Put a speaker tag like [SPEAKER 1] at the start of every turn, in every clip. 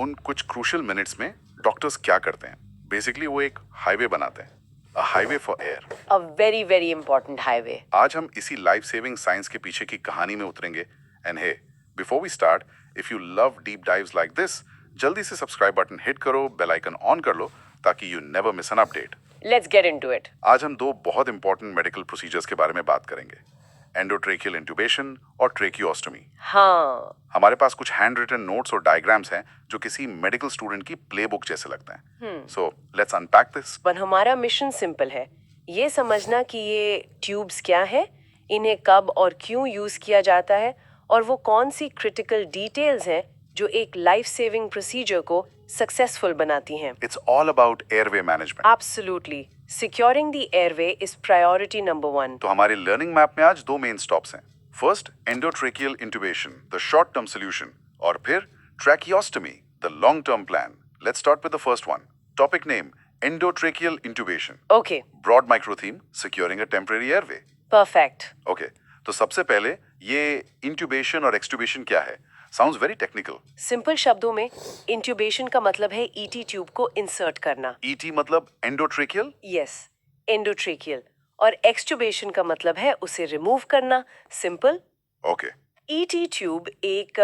[SPEAKER 1] उन कुछ crucial minutes में डॉक्टर्स क्या करते हैं? बेसिकली वो एक हाईवे बनाते हैं, a highway for air.
[SPEAKER 2] A very, very important highway.
[SPEAKER 1] आज हम इसी लाइफ सेविंग साइंस के पीछे की कहानी में उतरेंगे। And hey, before we start, if you love deep dives like this, जल्दी से सब्सक्राइब बटन हिट करो, बेल आइकन ऑन कर लो ताकि you never miss an update.
[SPEAKER 2] Let's get into it.
[SPEAKER 1] आज हम दो बहुत इंपॉर्टेंट मेडिकल प्रोसीजर्स के बारे में बात करेंगे, एंडोट्रेकियल इंट्यूबेशन और ट्रेकियोस्टोमी।
[SPEAKER 2] हाँ,
[SPEAKER 1] हमारे पास कुछ हैंड रिटन नोट्स और डायग्राम्स हैं जो किसी मेडिकल स्टूडेंट की प्लेबुक जैसे लगते हैं। So let's unpack this.
[SPEAKER 2] पर हमारा मिशन सिंपल है, ये समझना कि ये ट्यूब्स क्या है, इन्हें कब और क्यों यूज किया जाता है और वो कौन सी क्रिटिकल डिटेल्स हैं जो एक लाइफ सेविंग प्रोसीजर को सक्सेसफुल बनाती हैं।
[SPEAKER 1] It's all about airway management.
[SPEAKER 2] Absolutely. Securing the airway is priority number 1.
[SPEAKER 1] तो हमारे लर्निंग मैप में आज दो मेन स्टॉप्स हैं। First, endotracheal intubation, the short term solution, और फिर tracheostomy, the long term plan. Let's start with the first one. Topic name, endotracheal intubation.
[SPEAKER 2] Okay,
[SPEAKER 1] broad micro theme, securing a temporary airway.
[SPEAKER 2] perfect.
[SPEAKER 1] Okay, तो सबसे पहले ये intubation और extubation क्या है? Sounds very technical.
[SPEAKER 2] Simple शब्दों में intubation का मतलब है ईटी ट्यूब को इंसर्ट करना।
[SPEAKER 1] ईटी मतलब एंडोट्रेकियल।
[SPEAKER 2] Yes, endotracheal. और एक्सट्यूबेशन का मतलब है उसे रिमूव करना। सिंपल।
[SPEAKER 1] ओके,
[SPEAKER 2] ईटी ट्यूब एक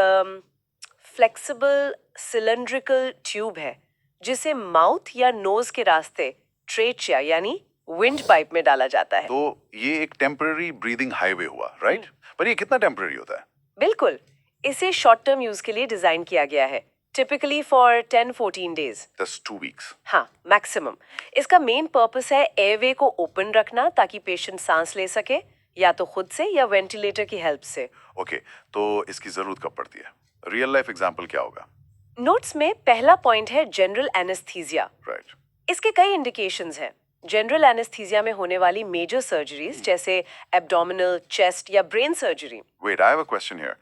[SPEAKER 2] फ्लेक्सिबल सिलेंड्रिकल ट्यूब है जिसे माउथ या नोज के रास्ते ट्रेचिया यानी विंड पाइप में डाला जाता है।
[SPEAKER 1] तो ये एक टेम्परेरी ब्रीदिंग हाईवे हुआ, राइट? पर ये कितना टेम्परेरी होता है?
[SPEAKER 2] बिल्कुल, इसे शॉर्ट टर्म यूज के लिए डिजाइन किया गया है, typically for 10-14 days.
[SPEAKER 1] That's 2 weeks.
[SPEAKER 2] हाँ, मैक्सिमम। इसका मेन पर्पस है एयरवे को ओपन रखना ताकि पेशेंट सांस ले सके, या तो खुद से या वेंटिलेटर की हेल्प से।
[SPEAKER 1] ओके, तो इसकी जरूरत कब पड़ती है? रियल लाइफ एग्जांपल क्या होगा?
[SPEAKER 2] नोट्स में पहला पॉइंट है जनरल एनेस्थीसिया।
[SPEAKER 1] राइट।
[SPEAKER 2] इसके कई इंडिकेशंस हैं। जनरल एनेस्थीसिया में होने वाली मेजर सर्जरीज जैसे एब्डोमिनल, चेस्ट या brain surgery.
[SPEAKER 1] Wait, I have a question here.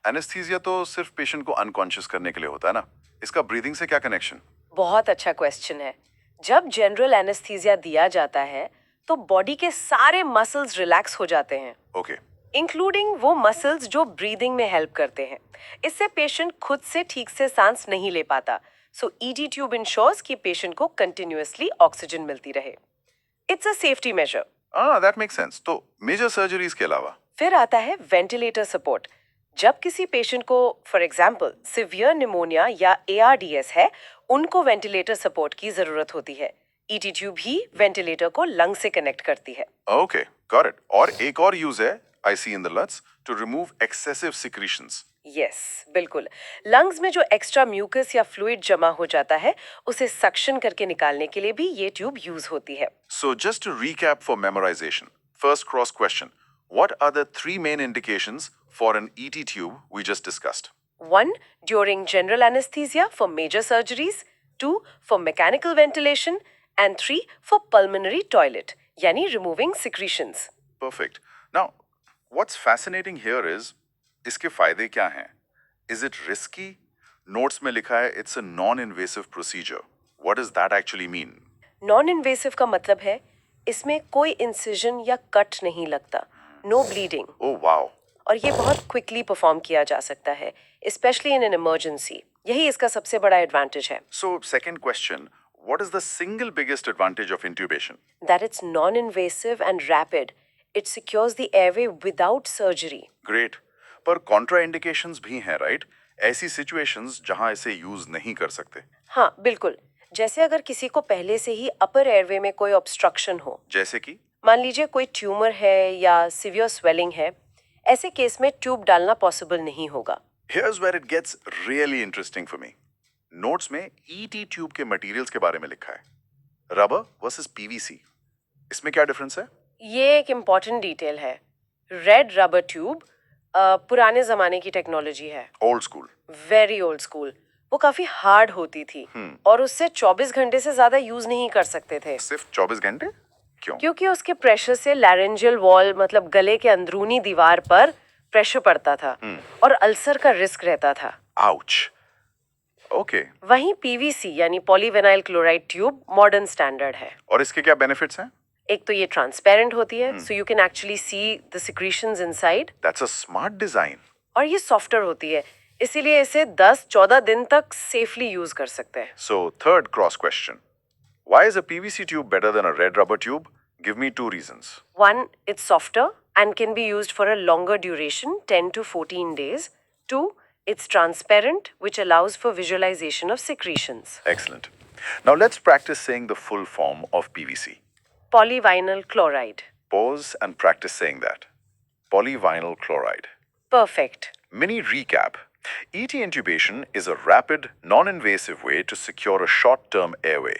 [SPEAKER 1] Anaesthesia तो सिर्फ पेशेंट को अनकॉन्शियस करने के लिए होता है ना? इसका ब्रीदिंग से क्या कनेक्शन?
[SPEAKER 2] बहुत अच्छा क्वेश्चन है। जब जनरल एनेस्थीसिया दिया जाता है तो बॉडी के सारे मसल्स रिलैक्स हो जाते हैं,
[SPEAKER 1] ओके,
[SPEAKER 2] इंक्लूडिंग वो मसल्स जो ब्रीदिंग में हेल्प करते हैं। इससे पेशेंट खुद से ठीक से सांस नहीं ले पाता। सो ईटी ट्यूब इंश्योर्स कि पेशेंट को कंटिन्यूअसली ऑक्सीजन मिलती रहे। It's a safety major.
[SPEAKER 1] That makes sense. तो मेजर सर्जरीज के अलावा?
[SPEAKER 2] फिर आता है वेंटिलेटर सपोर्ट। जब किसी पेशेंट को फॉर एग्जांपल सिवियर निमोनिया या एआरडीएस है, उनको वेंटिलेटर सपोर्ट की जरूरत होती है। ईटी ट्यूब ही वेंटिलेटर को लंग से कनेक्ट करती है।
[SPEAKER 1] Okay, got it. और एक और यूज है I see in the lungs to remove excessive secretions.
[SPEAKER 2] Yes, बिल्कुल। लंग्स में जो एक्स्ट्रा म्यूकस या फ्लूइड जमा हो जाता है उसे सक्शन करके निकालने के लिए भी ये ट्यूब यूज होती है।
[SPEAKER 1] So just to recap for memorization, first cross question, what are the 3 main indications for an ET tube we just discussed?
[SPEAKER 2] 1. During general anesthesia for major surgeries. 2. For mechanical ventilation. And 3. For pulmonary toilet, यानी removing secretions.
[SPEAKER 1] Perfect. Now, what's fascinating here is, इसके फायदे क्या हैं? Is it risky? Notes में लिखा है it's a non-invasive procedure. What does that actually mean?
[SPEAKER 2] Non invasive का मतलब है इसमें कोई इंसिजन या कट नहीं लगता, नो ब्लीडिंग,
[SPEAKER 1] Oh wow.
[SPEAKER 2] और ये बहुत क्विकली परफॉर्म किया जा सकता है, स्पेशली इन एन इमरजेंसी। यही इसका सबसे बड़ा एडवांटेज है।
[SPEAKER 1] So second question, what is the single biggest advantage of intubation?
[SPEAKER 2] That it's non invasive and rapid. It secures the airway without surgery.
[SPEAKER 1] Great. पर contraindications भी हैं, right? ऐसी situations जहां इसे यूज नहीं कर सकते।
[SPEAKER 2] हाँ, बिल्कुल। जैसे अगर किसी को पहले से ही अपर एयरवे में कोई ऑब्स्ट्रक्शन हो,
[SPEAKER 1] जैसे कि?
[SPEAKER 2] मान लीजिए कोई ट्यूमर है या सिवियर स्वेलिंग है, ऐसे केस में ट्यूब डालना पॉसिबल नहीं होगा।
[SPEAKER 1] Here's where it gets really interesting for me. Notes में ET ट्यूब के मटेरियल्स के बारे में लिखा है, रबर वर्सेस PVC। इसमें क्या डिफरेंस है?
[SPEAKER 2] ये एक इम्पॉर्टेंट डिटेल है। रेड रबर ट्यूब पुराने जमाने की टेक्नोलॉजी है,
[SPEAKER 1] old school.
[SPEAKER 2] Very old school. वो काफी हार्ड होती थी और उससे 24 घंटे से ज्यादा यूज नहीं कर सकते थे,
[SPEAKER 1] सिर्फ 24 घंटे? क्यों?
[SPEAKER 2] क्योंकि उसके प्रेशर से लैरेंजियल वॉल मतलब गले के अंदरूनी दीवार पर प्रेशर पड़ता था और अल्सर का रिस्क रहता था।
[SPEAKER 1] आउच। ओके।
[SPEAKER 2] वहीं पीवीसी यानी polyvinyl chloride tube modern standard है।
[SPEAKER 1] और इसके क्या बेनिफिट्स हैं?
[SPEAKER 2] एक तो ये ट्रांसपेरेंट होती है, so you can actually see the secretions inside.
[SPEAKER 1] That's a smart design.
[SPEAKER 2] और ये सॉफ्टर होती है, इसीलिए इसे 10-14 दिन तक सेफली यूज कर सकते हैं।
[SPEAKER 1] So, third cross question. Why is a PVC tube better than a red rubber tube? Give me two reasons.
[SPEAKER 2] 1, it's softer and can be used for a longer duration, 10 to 14 days. 2, it's transparent, which allows for visualization of secretions.
[SPEAKER 1] Excellent. Now let's practice saying the full form of PVC.
[SPEAKER 2] Polyvinyl chloride.
[SPEAKER 1] Pause and practice saying that. Polyvinyl chloride.
[SPEAKER 2] Perfect.
[SPEAKER 1] Mini recap. ET intubation is a rapid, non-invasive way to secure a short-term airway.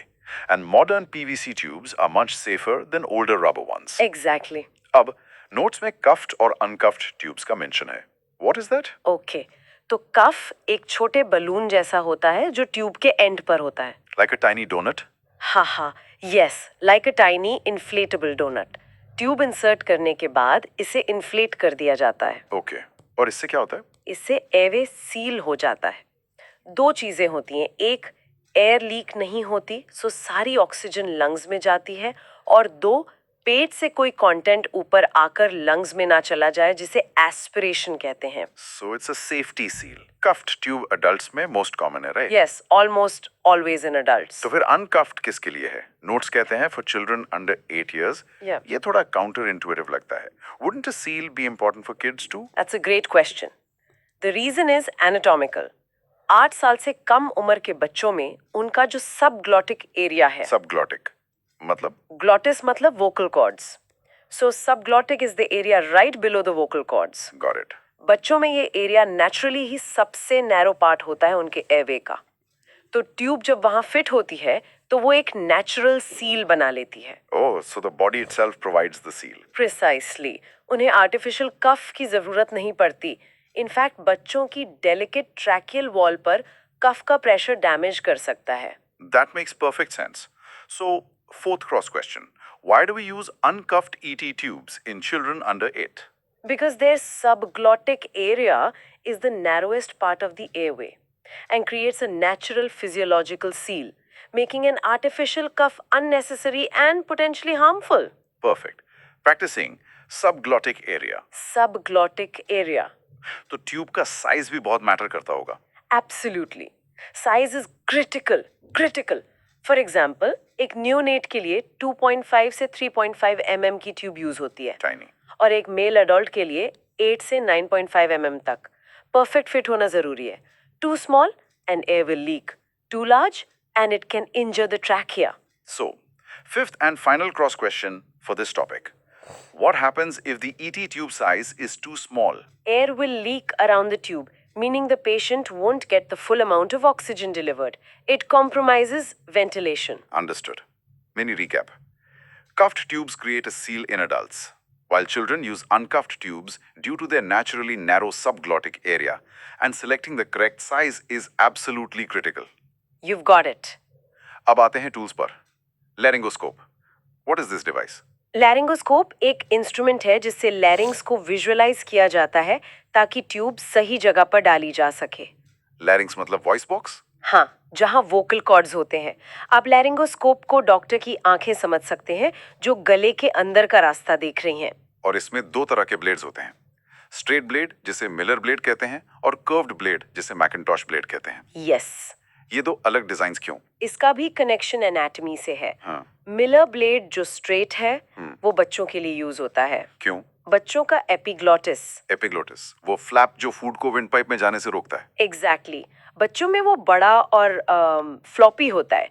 [SPEAKER 1] And modern PVC tubes are much safer than older rubber ones.
[SPEAKER 2] Exactly.
[SPEAKER 1] अब notes में cuffed और uncuffed tubes का mention है. What is that?
[SPEAKER 2] Okay. तो कफ एक छोटे balloon जैसा होता है जो ट्यूब के एंड पर होता है।
[SPEAKER 1] Like a tiny donut?
[SPEAKER 2] हाँ, yes, like a tiny inflatable donut. Tube insert करने के बाद इसे इन्फ्लेट कर दिया जाता है।
[SPEAKER 1] Okay. और इससे क्या होता है?
[SPEAKER 2] इससे एयरवे सील हो जाता है। 2 चीजें होती हैं, एक एयर लीक नहीं होती, सो सारी ऑक्सीजन लंग्स में जाती है, और 2, पेट से कोई कंटेंट ऊपर आकर लंग्स में ना चला जाए, जिसे एस्पिरेशन कहते हैं।
[SPEAKER 1] So it's a safety seal. Cuffed tube adults में most common है, right?
[SPEAKER 2] Yes, almost always in adults.
[SPEAKER 1] तो फिर uncuffed किसके लिए है? Notes कहते हैं for children under 8 years.
[SPEAKER 2] Yeah.
[SPEAKER 1] ये थोड़ा counterintuitive लगता है. Wouldn't a seal be important for kids too?
[SPEAKER 2] That's a great question. The reason is anatomical. 8 साल से कम उम्र के बच्चों में उनका जो सबग्लॉटिक एरिया है,
[SPEAKER 1] Subglottic. मतलब?
[SPEAKER 2] ग्लॉटिस मतलब vocal cords, so subglottic is the area right below the vocal cords.
[SPEAKER 1] Got it.
[SPEAKER 2] बच्चों में ये एरिया नेचुरली ही सबसे नैरो पार्ट होता है उनके एयरवे का। तो ट्यूब जब वहां फिट होती है तो वो एक नेचुरल सील बना लेती है।
[SPEAKER 1] Oh, so the body itself provides the seal.
[SPEAKER 2] Precisely, उन्हें आर्टिफिशियल कफ की जरूरत नहीं पड़ती। इनफैक्ट बच्चों की डेलिकेट ट्रैकियल वॉल पर कफ का प्रेशर डैमेज कर सकता है।
[SPEAKER 1] That makes perfect sense. So, fourth cross question. Why do we use uncuffed ET tubes in children under 8?
[SPEAKER 2] Because their subglottic area is the narrowest part of the airway and creates a natural physiological seal, making an artificial cuff unnecessary and potentially harmful.
[SPEAKER 1] Perfect. Practicing subglottic area.
[SPEAKER 2] Subglottic area.
[SPEAKER 1] तो tube का size भी बहुत matter करता होगा.
[SPEAKER 2] Absolutely. Size is critical. For example, एक neonate के लिए 2.5 से 3.5 mm की ट्यूब यूज होती है,
[SPEAKER 1] Tiny.
[SPEAKER 2] और एक मेल अडल्ट के लिए 8 से 9.5 mm तक। परफेक्ट फिट होना जरूरी है। Too small and air will leak. Too large and it can injure the trachea.
[SPEAKER 1] So, fifth and final cross question for this topic. What happens if the ET tube size is too small?
[SPEAKER 2] Air will leak around the tube, meaning the patient won't get the full amount of oxygen delivered. It compromises ventilation.
[SPEAKER 1] Understood. Mini recap. Cuffed tubes create a seal in adults, while children use uncuffed tubes due to their naturally narrow subglottic area, and selecting the correct size is absolutely critical.
[SPEAKER 2] You've got it.
[SPEAKER 1] अब आते हैं tools पर. Laryngoscope. What is this device?
[SPEAKER 2] Laryngoscope एक instrument है जिससे लैरिंग्स को visualise किया जाता है ताकि ट्यूब सही जगह पर डाली जा सके।
[SPEAKER 1] Larynx मतलब वॉइस बॉक्स?
[SPEAKER 2] हाँ, जहाँ वोकल कॉर्ड्स होते हैं। आप लैरिंगोस्कोप को डॉक्टर की आंखें समझ सकते हैं जो गले के अंदर का रास्ता देख रही हैं।
[SPEAKER 1] और इसमें 2 तरह के ब्लेड्स होते हैं. स्ट्रेट ब्लेड जिसे मिलर ब्लेड कहते हैं और कर्व्ड ब्लेड जिसे मैकिन्टॉश ब्लेड कहते हैं.
[SPEAKER 2] यस,
[SPEAKER 1] ये 2 अलग डिजाइन्स क्यों?
[SPEAKER 2] इसका भी कनेक्शन एनाटॉमी से है।
[SPEAKER 1] हाँ.
[SPEAKER 2] मिलर ब्लेड जो स्ट्रेट है वो बच्चों के लिए यूज होता है।
[SPEAKER 1] क्यों?
[SPEAKER 2] बच्चों का एपिग्लॉटिस।
[SPEAKER 1] एपिग्लोटिस, वो फ्लैप जो फूड को विंड पाइप में जाने से रोकता है.
[SPEAKER 2] एग्जैक्टली बच्चों में वो बड़ा और फ्लॉपी होता है,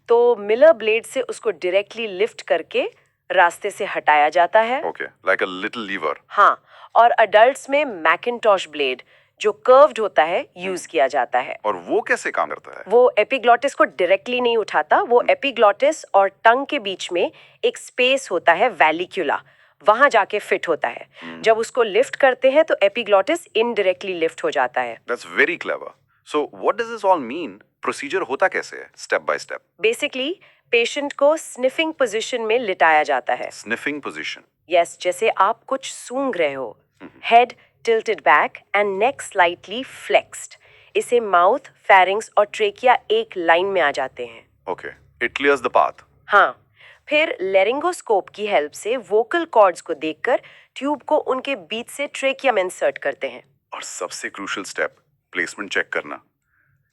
[SPEAKER 2] तो मिलर ब्लेड से उसको डायरेक्टली लिफ्ट करके रास्ते से हटाया जाता है।
[SPEAKER 1] Okay, like a little lever.
[SPEAKER 2] हाँ, और अडल्ट्स में मैकिन्टॉश ब्लेड जो कर्व्ड होता है यूज किया जाता है।
[SPEAKER 1] और वो कैसे काम करता है?
[SPEAKER 2] वो एपिग्लॉटिस को डायरेक्टली नहीं उठाता, वो एपिग्लॉटिस और टंग के बीच में एक स्पेस होता है वैलिक्यूला, वहां जाके फिट होता है। जब उसको लिफ्ट करते हैं तो एपिग्लॉटिस इनडायरेक्टली लिफ्ट हो जाता है।
[SPEAKER 1] That's very clever. So what does this all mean? Procedure होता कैसे है step by step?
[SPEAKER 2] Basically patient को स्निफिंग पोजीशन में लिटाया जाता है।
[SPEAKER 1] Sniffing position?
[SPEAKER 2] यस, जैसे आप कुछ सूंघ रहे हो। Head tilted back and neck slightly flexed. इसे माउथ, फेरिंग्स और ट्रेकिया एक लाइन में आ जाते हैं।
[SPEAKER 1] Okay, it clears the path.
[SPEAKER 2] हाँ, फिर लैरिंगोस्कोप की हेल्प से वोकल कॉर्ड्स को देखकर ट्यूब को उनके बीच से ट्रेकिया में इंसर्ट करते हैं।
[SPEAKER 1] और सबसे क्रूशियल स्टेप, प्लेसमेंट चेक करना।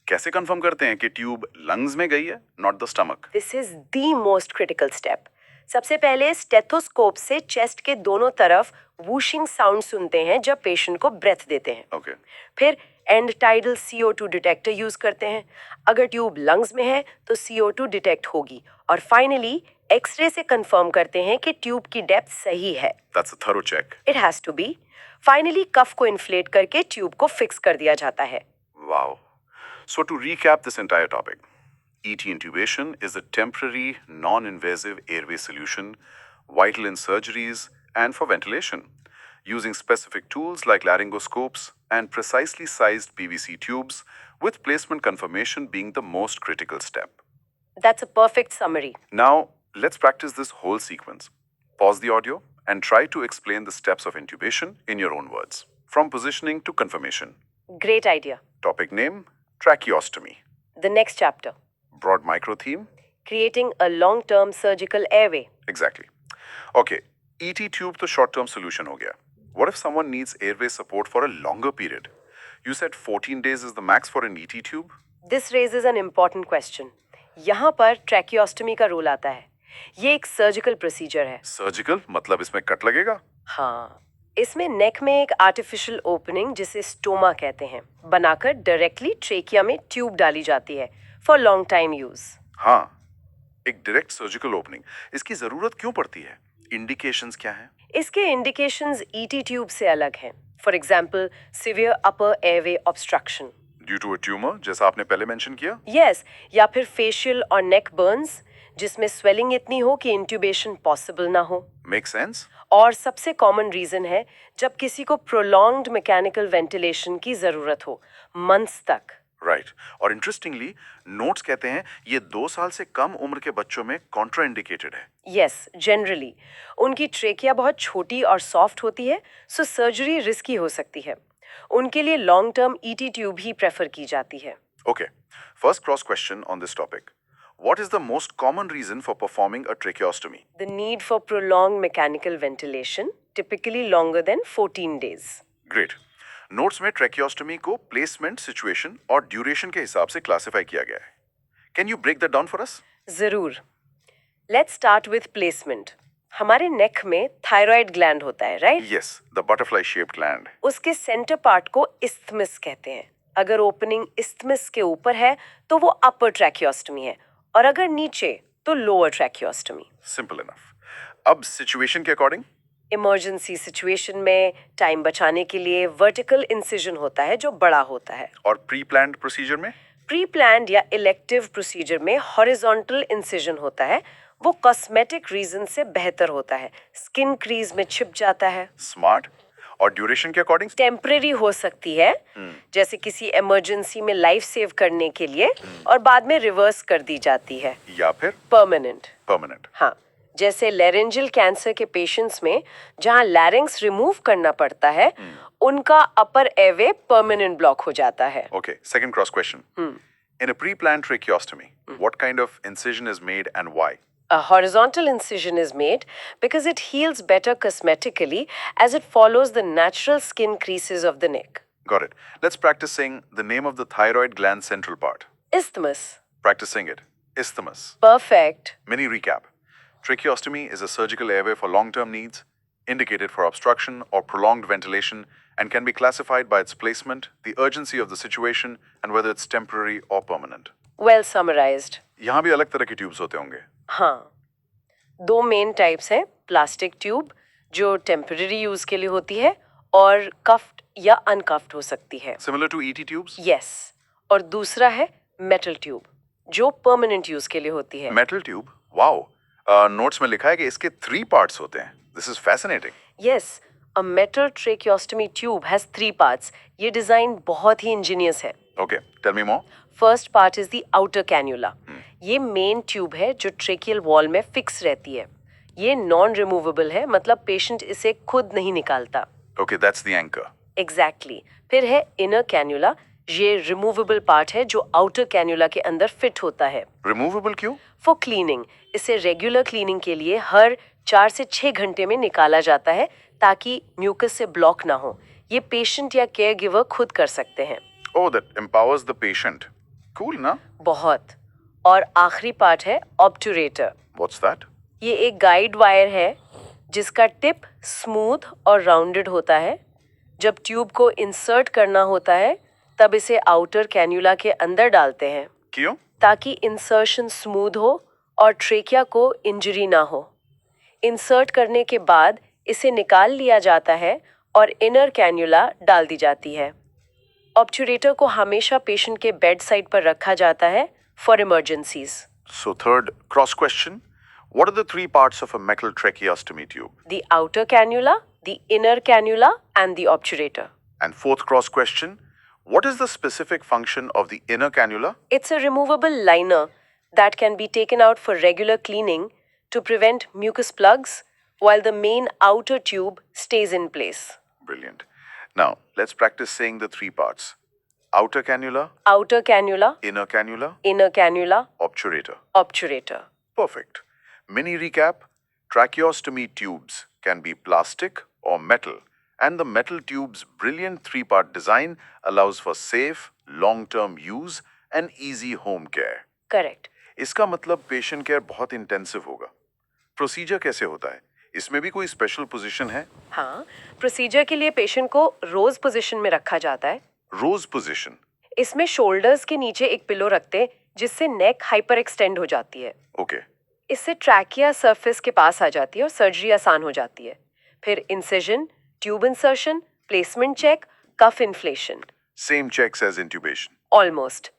[SPEAKER 1] कैसे कंफर्म करते हैं कि ट्यूब लंग्स में गई है, not the stomach?
[SPEAKER 2] This is the most critical step. सबसे पहले स्टेथोस्कोप से चेस्ट के दोनों तरफ वूशिंग साउंड सुनते हैं जब पेशेंट को ब्रेथ देते हैं।
[SPEAKER 1] ओके,
[SPEAKER 2] फिर and tidal CO2 detector use करते हैं। अगर ट्यूब लंग्स में है तो CO2 डिटेक्ट होगी। और फाइनली एक्सरे से कंफर्म करते हैं कि ट्यूब की डेप्थ सही है।
[SPEAKER 1] That's a thorough check.
[SPEAKER 2] It has to be. Finally cuff को इन्फ्लेट करके ट्यूब को फिक्स कर दिया जाता है।
[SPEAKER 1] Wow. So to recap this entire topic, ET intubation is a temporary, non-invasive airway solution, vital in surgeries and for ventilation, using specific tools like laryngoscopes and precisely sized PVC tubes, with placement confirmation being the most critical step.
[SPEAKER 2] That's a perfect summary.
[SPEAKER 1] Now, let's practice this whole sequence. Pause the audio and try to explain the steps of intubation in your own words, from positioning to confirmation.
[SPEAKER 2] Great idea.
[SPEAKER 1] Topic name, tracheostomy.
[SPEAKER 2] The next chapter,
[SPEAKER 1] Broad micro theme,
[SPEAKER 2] creating a long-term surgical airway.
[SPEAKER 1] exactly. Okay, ET tube तो short term solution हो गया. What if someone needs airway support for a longer period? You said 14 days is the max for an ET tube?
[SPEAKER 2] This raises an important question. यहाँ पर ट्रैकियोस्टमी का role आता है। ये एक सर्जिकल प्रोसीजर है।
[SPEAKER 1] Surgical मतलब इसमें कट लगेगा?
[SPEAKER 2] हाँ, इसमें नेक में एक आर्टिफिशियल ओपनिंग जिसे स्टोमा कहते हैं बनाकर डायरेक्टली ट्रेकिया में ट्यूब डाली जाती है फॉर लॉन्ग टाइम यूज।
[SPEAKER 1] हाँ, एक डायरेक्ट सर्जिकल ओपनिंग। इसकी जरूरत क्यों पड़ती है? इंडिकेशंस क्या हैं?
[SPEAKER 2] इसके इंडिकेशंस ET ट्यूब से अलग हैं। For example severe upper airway obstruction.
[SPEAKER 1] Due to a tumour, जैसा आपने पहले मेंशन किया?
[SPEAKER 2] यस, या फिर फेशियल और नेक बर्न्स जिसमें स्वेलिंग इतनी हो कि इंट्यूबेशन पॉसिबल ना हो।
[SPEAKER 1] Make sense?
[SPEAKER 2] और सबसे कॉमन रीजन है जब किसी को प्रोलॉन्ग्ड मैकेनिकल वेंटिलेशन की जरूरत हो, मंथ्स तक।
[SPEAKER 1] राइट। और इंटरेस्टिंगली नोट्स कहते हैं ये 2 साल से कम उम्र के बच्चों में कॉन्ट्राइंडिकेटेड है।
[SPEAKER 2] यस, जनरली उनकी ट्रेकिया बहुत छोटी और सॉफ्ट होती है, सो सर्जरी रिस्की हो सकती है। उनके लिए लॉन्ग टर्म ET ट्यूब ही प्रेफर की जाती है।
[SPEAKER 1] Okay, first cross question on this topic. What is the most common reason for performing a tracheostomy?
[SPEAKER 2] The need for prolonged mechanical ventilation, typically longer than 14 days.
[SPEAKER 1] Great. Notes में tracheostomy को placement, situation और duration के हिसाब से classify किया गया है। Can you break that down for us?
[SPEAKER 2] जरूर। Let's start with placement. हमारे नेक में थायराइड ग्लैंड होता है, right?
[SPEAKER 1] Yes, the butterfly shaped gland.
[SPEAKER 2] उसके सेंटर पार्ट को इस्थमस कहते हैं। अगर ओपनिंग इस्थमस के ऊपर है तो वो अपर ट्रैकियोस्टमी है, और अगर नीचे तो लोअर ट्रैकियोस्टमी।
[SPEAKER 1] Simple enough. अब सिचुएशन के अकॉर्डिंग?
[SPEAKER 2] इमरजेंसी सिचुएशन में टाइम बचाने के लिए वर्टिकल इंसिजन होता है जो बड़ा होता है।
[SPEAKER 1] और प्री प्लान्ड प्रोसीजर में?
[SPEAKER 2] प्री प्लान्ड या इलेक्टिव प्रोसीजर में हॉरिजॉन्टल इंसिजन होता है। वो कॉस्मेटिक रीजन से बेहतर होता है, स्किन क्रीज में छिप जाता है।
[SPEAKER 1] स्मार्ट। और ड्यूरेशन के अकॉर्डिंग?
[SPEAKER 2] टेम्परेरी हो सकती है, जैसे किसी इमरजेंसी में लाइफ सेव करने के लिए, और बाद में रिवर्स कर दी जाती है।
[SPEAKER 1] या फिर
[SPEAKER 2] परमानेंट।
[SPEAKER 1] परमानेंट?
[SPEAKER 2] हाँ, जैसे लैरेंजियल कैंसर के पेशेंट्स में जहां लैरिंग्स रिमूव करना पड़ता है, उनका अपर एयरवे परमानेंट ब्लॉक हो जाता है।
[SPEAKER 1] Okay, second cross question. In a pre-planned tracheostomy, what kind of incision is made and why?
[SPEAKER 2] A horizontal incision is made because it heals better cosmetically as it follows the natural skin creases of the neck.
[SPEAKER 1] Got it. Let's practice saying the name of the thyroid gland central part.
[SPEAKER 2] Isthmus.
[SPEAKER 1] Practicing it. Isthmus.
[SPEAKER 2] Perfect.
[SPEAKER 1] Mini recap. Tracheostomy is a surgical airway for long-term needs, indicated for obstruction or prolonged ventilation, and can be classified by its placement, the urgency of the situation, and whether it's temporary or permanent.
[SPEAKER 2] Well summarized.
[SPEAKER 1] यहाँ भी अलग तरह के tubes होते होंगे।
[SPEAKER 2] हाँ, 2 main types हैं, plastic tube जो टेम्पररी यूज के लिए होती है और कफ्ड या अनकफ्ड हो सकती है।
[SPEAKER 1] Similar to ET tubes?
[SPEAKER 2] Yes, और दूसरा है मेटल ट्यूब जो परमानेंट यूज के लिए होती है।
[SPEAKER 1] Metal tube? Wow. नोट्स में लिखा है कि इसके 3 parts होते हैं। This is fascinating.
[SPEAKER 2] Yes, a metal tracheostomy tube has 3 parts. ये डिजाइन बहुत ही इंजीनियस है।
[SPEAKER 1] Okay, tell me more.
[SPEAKER 2] First part is the outer cannula. ये मेन ट्यूब है जो ट्रेकियल वॉल में फिक्स रहती है। ये नॉन रिमूवेबल है, मतलब पेशेंट इसे खुद नहीं निकालता।
[SPEAKER 1] Okay, that's the anchor.
[SPEAKER 2] Exactly. फिर है इनर कैन्यूला। ये रिमूवेबल पार्ट है जो आउटर कैन्यूला के अंदर फिट होता है।
[SPEAKER 1] Removable क्यों?
[SPEAKER 2] फॉर क्लीनिंग, इसे रेगुलर क्लीनिंग के लिए हर 4 से 6 घंटे में निकाला जाता है ताकि म्यूकस से ब्लॉक ना हो। ये पेशेंट या केयर गिवर खुद कर सकते हैं।
[SPEAKER 1] Oh, that empowers the patient. Cool, na?
[SPEAKER 2] बहुत। और आखिरी पार्ट है ऑब्टूरेटर।
[SPEAKER 1] What's that?
[SPEAKER 2] ये एक गाइड वायर है जिसका टिप स्मूथ और राउंडेड होता है। जब ट्यूब को इंसर्ट करना होता है तब इसे आउटर कैन्यूला के अंदर डालते हैं
[SPEAKER 1] क्यों?
[SPEAKER 2] ताकि इंसर्शन स्मूथ हो और ट्रेकिया को इंजरी ना हो। इंसर्ट करने के बाद इसे निकाल लिया जाता है और इनर कैन्यूला डाल दी जाती है। ऑब्टूरेटर को हमेशा पेशेंट के बेड साइड पर रखा जाता है for emergencies.
[SPEAKER 1] So third cross question, what are the three parts of a metal tracheostomy tube?
[SPEAKER 2] The outer cannula, the inner cannula, and the obturator.
[SPEAKER 1] And fourth cross question, what is the specific function of the inner cannula?
[SPEAKER 2] It's a removable liner that can be taken out for regular cleaning to prevent mucus plugs while the main outer tube stays in place.
[SPEAKER 1] Brilliant. Now, let's practice saying the three parts. Outer cannula,
[SPEAKER 2] Outer cannula,
[SPEAKER 1] inner cannula,
[SPEAKER 2] inner cannula,
[SPEAKER 1] obturator.
[SPEAKER 2] obturator.
[SPEAKER 1] Perfect. Mini recap, tracheostomy tubes can be plastic or metal, and the metal tube's brilliant three-part design allows for safe, long-term use and easy home care.
[SPEAKER 2] Correct.
[SPEAKER 1] इसका मतलब patient care बहुत intensive होगा। Procedure कैसे होता है? इसमें भी कोई स्पेशल पोजीशन है?
[SPEAKER 2] हाँ, प्रोसीजर के लिए पेशेंट को रोज पोजीशन में रखा जाता है।
[SPEAKER 1] रोज पोजीशन।
[SPEAKER 2] इसमें शोल्डर्स के नीचे एक पिलो रखते हैं जिससे नेक हाइपर एक्सटेंड हो जाती है।
[SPEAKER 1] ओके।
[SPEAKER 2] इससे ट्रैकिया सरफेस के पास आ जाती है और सर्जरी आसान हो जाती है। फिर incision, tube insertion, placement check, cuff inflation.
[SPEAKER 1] Same checks as intubation.
[SPEAKER 2] Almost.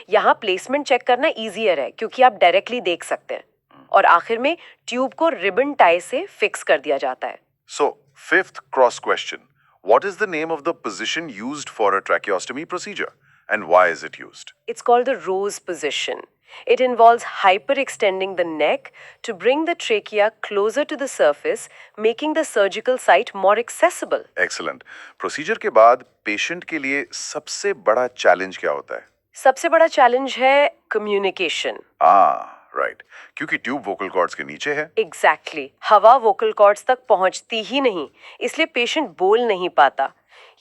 [SPEAKER 2] यहाँ प्लेसमेंट चेक करना इजियर है क्योंकि आप डायरेक्टली देख सकते हैं। और आखिर में ट्यूब को रिबन टाई से फिक्स कर दिया जाता है।
[SPEAKER 1] So, fifth cross question. What is the name of the position used for a tracheostomy procedure and why is it used?
[SPEAKER 2] It's called the rose position. It involves hyperextending the neck to bring the trachea closer to the surface, making the surgical site more accessible.
[SPEAKER 1] Excellent. Procedure के बाद patient के लिए सबसे बड़ा challenge क्या होता है?
[SPEAKER 2] सबसे बड़ा चैलेंज है कम्युनिकेशन।
[SPEAKER 1] राइट, क्योंकि ट्यूब वोकल कॉर्ड्स के नीचे है।
[SPEAKER 2] एग्जैक्टली। हवा वोकल कॉर्ड्स तक पहुंचती ही नहीं, इसलिए पेशेंट बोल नहीं पाता।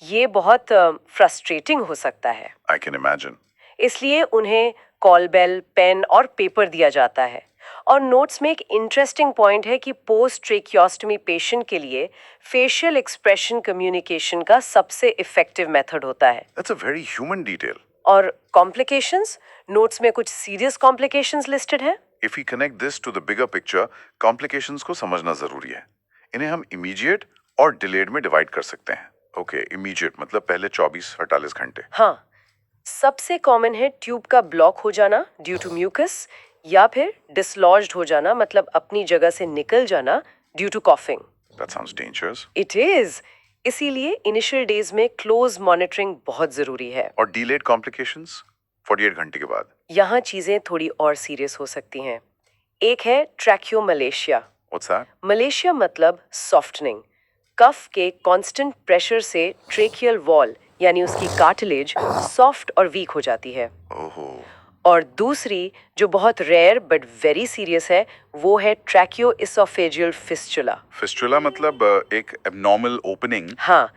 [SPEAKER 2] ये बहुत फ्रस्ट्रेटिंग हो सकता है।
[SPEAKER 1] I can imagine.
[SPEAKER 2] इसलिए उन्हें कॉल बेल, पेन और पेपर दिया जाता है। और नोट्स में एक इंटरेस्टिंग पॉइंट है कि पोस्ट ट्रेकियोस्टमी पेशेंट के लिए फेशियल एक्सप्रेशन कम्युनिकेशन का सबसे इफेक्टिव मेथड होता है।
[SPEAKER 1] That's a very human detail.
[SPEAKER 2] और कॉम्प्लिकेशंस, नोट्स में कुछ सीरियस कॉम्प्लिकेशंस लिस्टेड हैं।
[SPEAKER 1] If we connect this to the bigger picture, complications को समझना जरूरी है। इन्हें हम immediate और delayed में divide कर सकते हैं। Okay, immediate मतलब पहले 24-48 घंटे।
[SPEAKER 2] हाँ, सबसे कॉमन है ट्यूब का ब्लॉक हो जाना ड्यू टू म्यूकस या फिर डिसलॉज्ड हो जाना मतलब अपनी जगह से निकल जाना due to coughing.
[SPEAKER 1] That sounds dangerous.
[SPEAKER 2] It is. इसीलिए इनिशियल डेज में क्लोज मॉनिटरिंग बहुत जरूरी है।
[SPEAKER 1] और delayed complications 48 घंटे के बाद।
[SPEAKER 2] यहाँ चीजें थोड़ी और सीरियस हो सकती हैं। एक है ट्रैकियोमलेशिया।
[SPEAKER 1] What's that?
[SPEAKER 2] मलेशिया मतलब सॉफ्टनिंग। कफ के कांस्टेंट प्रेशर से ट्रेकियल वॉल यानी उसकी कार्टिलेज सॉफ्ट और वीक हो जाती है।
[SPEAKER 1] ओहो।
[SPEAKER 2] और दूसरी जो बहुत रेयर बट वेरी सीरियस है वो है ट्रैकियो इसोफेजियल फिस्चुला।
[SPEAKER 1] फिस्टुला मतलब एक एबनॉर्मल ओपनिंग।
[SPEAKER 2] हाँ,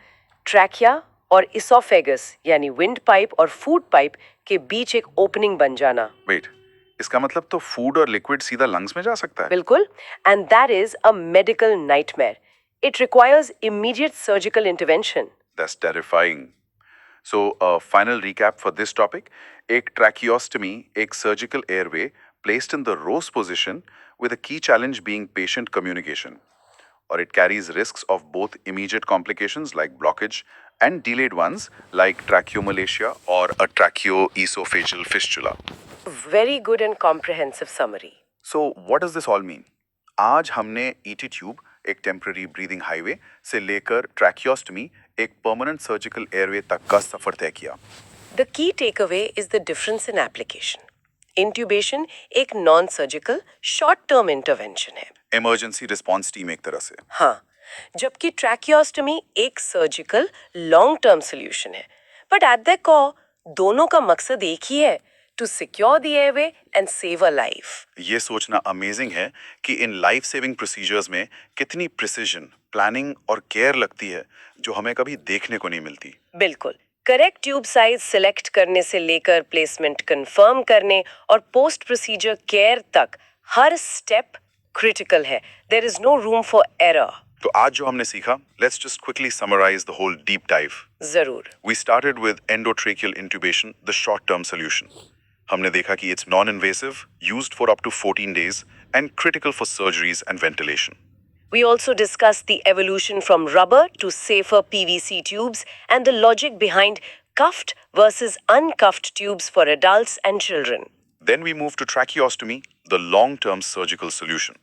[SPEAKER 2] ट्रैकिया और इसोफेगस यानी विंड पाइप और फूड पाइप के बीच एक ओपनिंग बन जाना।
[SPEAKER 1] वेट, इसका मतलब तो फूड और लिक्विड सीधा लंग्स में जा सकता है?
[SPEAKER 2] बिल्कुल, and that is a medical nightmare. It requires immediate surgical intervention.
[SPEAKER 1] That's terrifying. So, final recap for this topic. एक tracheostomy, एक surgical airway placed in the rose position with a key challenge being patient communication. Or it carries risks of both immediate complications like blockage and delayed ones like tracheomalacia or a tracheoesophageal fistula.
[SPEAKER 2] Very good and comprehensive summary.
[SPEAKER 1] So, what does this all mean? आज हमने ET tube एक temporary breathing highway से लेकर ट्रैकियोस्टमी एक permanent surgical airway तक का सफर तय किया।
[SPEAKER 2] The key takeaway is the difference in application. Intubation एक non surgical short term intervention है।
[SPEAKER 1] इमरजेंसी रिस्पॉन्स टीम एक तरह से।
[SPEAKER 2] हाँ, जबकि ट्रैकियोस्टमी एक सर्जिकल लॉन्ग टर्म सोल्यूशन है। बट एट द कोर दोनों का मकसद एक ही है, to secure the airway and save a life.
[SPEAKER 1] ये सोचना अमेजिंग है कि इन लाइफ सेविंग प्रोसीजर्स में कितनी प्रिसीजन, प्लानिंग और केयर लगती है जो हमें कभी देखने को नहीं मिलती।
[SPEAKER 2] बिल्कुल, करेक्ट ट्यूब साइज सिलेक्ट करने से लेकर प्लेसमेंट कंफर्म करने और पोस्ट प्रोसीजर केयर तक हर स्टेप क्रिटिकल है. There is no room for error.
[SPEAKER 1] तो आज जो हमने सीखा, let's just quickly summarize the whole deep dive.
[SPEAKER 2] जरूर.
[SPEAKER 1] We started with endotracheal intubation, the short-term solution. हमने देखा कि it's non-invasive, used for up to 14 days, and critical for surgeries and ventilation.
[SPEAKER 2] We also discussed the evolution from rubber to safer PVC tubes and the logic behind cuffed versus uncuffed tubes for adults and children.
[SPEAKER 1] Then we moved to tracheostomy, the long-term surgical solution.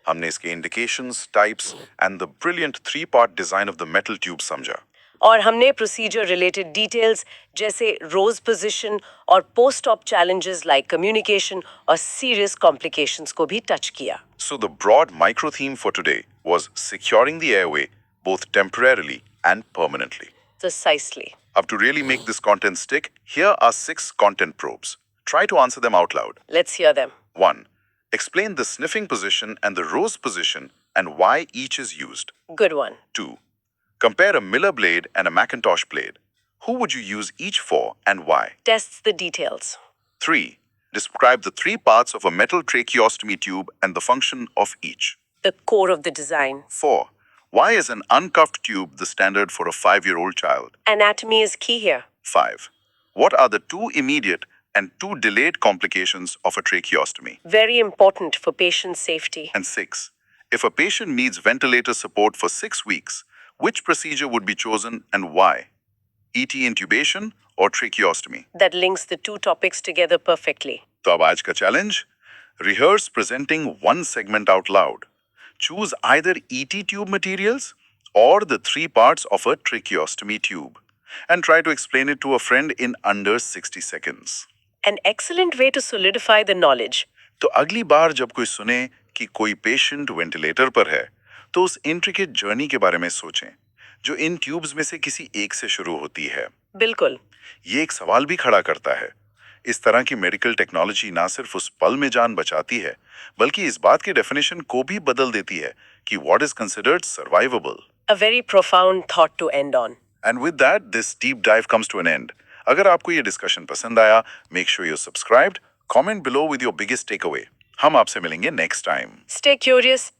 [SPEAKER 1] हमने इसके indications, types, and the brilliant three-part design of the metal tube समझा.
[SPEAKER 2] और हमने procedure related details जैसे रोज position और post op challenges like communication और serious complications को भी टच किया.
[SPEAKER 1] So the broad micro theme for today was securing the airway both temporarily and permanently.
[SPEAKER 2] Precisely.
[SPEAKER 1] Now to really make this content stick, here are 6 content probes. Try to answer them out loud.
[SPEAKER 2] Let's hear them.
[SPEAKER 1] 1. Explain the sniffing position and the rose position and why each is used.
[SPEAKER 2] Good one.
[SPEAKER 1] 2. Compare a Miller blade and a Macintosh blade. Who would you use each for and why?
[SPEAKER 2] Tests the details.
[SPEAKER 1] 3. Describe the 3 parts of a metal tracheostomy tube and the function of each.
[SPEAKER 2] The core of the design.
[SPEAKER 1] 4. Why is an uncuffed tube the standard for a 5-year-old child?
[SPEAKER 2] Anatomy is key here.
[SPEAKER 1] 5. What are the 2 immediate and 2 delayed complications of a tracheostomy?
[SPEAKER 2] Very important for patient safety.
[SPEAKER 1] And 6. If a patient needs ventilator support for 6 weeks, which procedure would be chosen and why? ET intubation or tracheostomy?
[SPEAKER 2] That links the two topics together perfectly.
[SPEAKER 1] तो अब आज का challenge? Rehearse presenting one segment out loud. Choose either ET tube materials or the 3 parts of a tracheostomy tube and try to explain it to a friend in under 60 seconds.
[SPEAKER 2] An excellent way to solidify the knowledge.
[SPEAKER 1] तो अगली बार जब कोई सुने कि कोई patient ventilator पर है, तो उस इंट्रिकेट जर्नी के बारे में सोचें, जो इन ट्यूब्स में से किसी एक से शुरू होती है.
[SPEAKER 2] बिल्कुल.
[SPEAKER 1] ये एक सवाल भी खड़ा करता है. इस तरह की मेडिकल टेक्नोलॉजी ना सिर्फ उस पल में जान बचाती है, बल्कि इस बात की डेफिनेशन को भी बदल देती है कि what is considered survivable.
[SPEAKER 2] A very profound thought to end on.
[SPEAKER 1] And with that this deep dive comes to an end. अगर आपको ये डिस्कशन पसंद आया, make sure you subscribed, comment below with your biggest takeaway. हम आपसे मिलेंगे next time.
[SPEAKER 2] Stay curious,